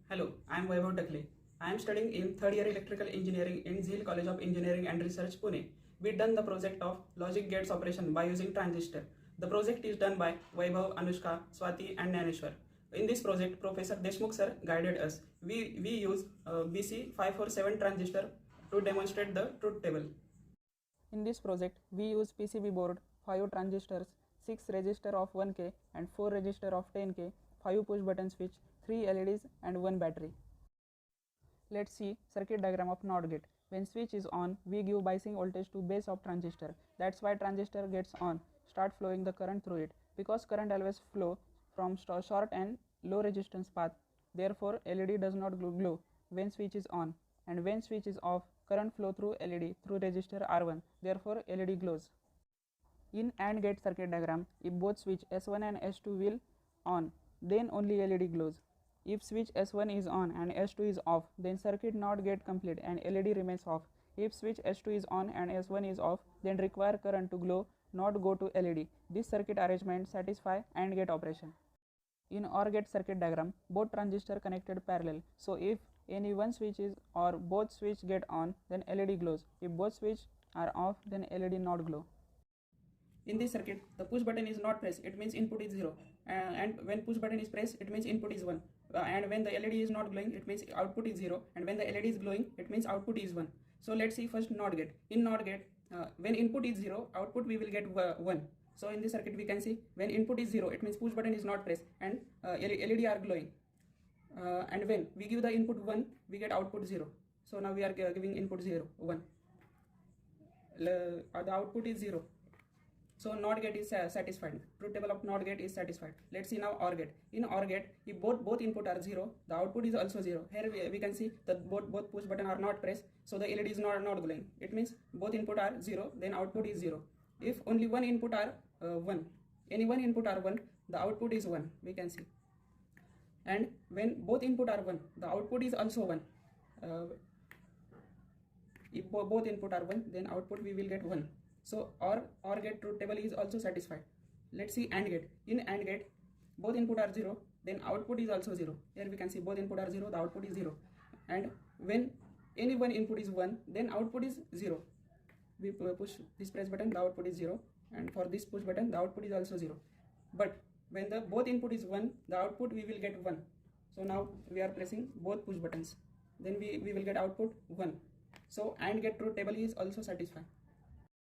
Hello, I am Vaibhav Dakle. I am studying in third year electrical engineering in Zeel College of Engineering and Research, Pune. We done the project of logic gates operation by using transistor. The project is done by Vaibhav, Anushka, Swati and Naneshwar. In this project, Professor Deshmukh sir guided us. We use BC547 transistor to demonstrate the truth table. In this project, we use PCB board, 5 transistors, 6 resistor of 1K and 4 resistor of 10K, 5 push button switch, 3 LEDs and 1 battery. Let's see circuit diagram of NOT gate. When switch is on, we give biasing voltage to base of transistor. That's why transistor gets on, start flowing the current through it. Because current always flow from short and low resistance path, therefore LED does not glow when switch is on, and when switch is off, current flow through LED through resistor R1, therefore LED glows. In AND gate circuit diagram, if both switch S1 and S2 will on, then only LED glows. If switch S1 is on and S2 is off, then circuit not get complete and LED remains off. If switch S2 is on and S1 is off, then require current to glow, not go to LED. This circuit arrangement satisfy AND gate operation. In OR gate circuit diagram, both transistor connected parallel. So if any one switch is or both switch get on, then LED glows. If both switch are off, then LED not glow. In this circuit, the push button is not pressed, it means input is 0. And when push button is pressed, it means input is 1. And when the LED is not glowing, it means output is 0. And when the LED is glowing, it means output is 1. So let's see first NOT gate. In NOT gate, when input is 0, output we will get 1. So in this circuit we can see when input is 0, it means push button is not pressed and LED are glowing. And when we give the input 1, we get output 0. So now we are giving input 0, 1. The output is 0. So NOT gate is satisfied. Truth table of NOT gate is satisfied. Let's see now OR gate. In OR gate, if both input are 0, the output is also 0. Here we can see that both push button are not pressed, so the LED is not glowing. It means both input are 0, then output is 0. If only one input are 1, any one input are 1, the output is 1. We can see. And when both input are 1, the output is also 1. If both input are 1, then output we will get 1. So OR gate truth table is also satisfied. Let's see AND gate. In AND gate, both input are 0, then output is also 0. Here we can see both input are 0, the output is 0. And when any one input is 1, then output is 0. We push this press button, the output is 0. And for this push button, the output is also 0. But when the both input is 1, the output we will get 1. So now we are pressing both push buttons. Then we will get output 1. So AND gate truth table is also satisfied.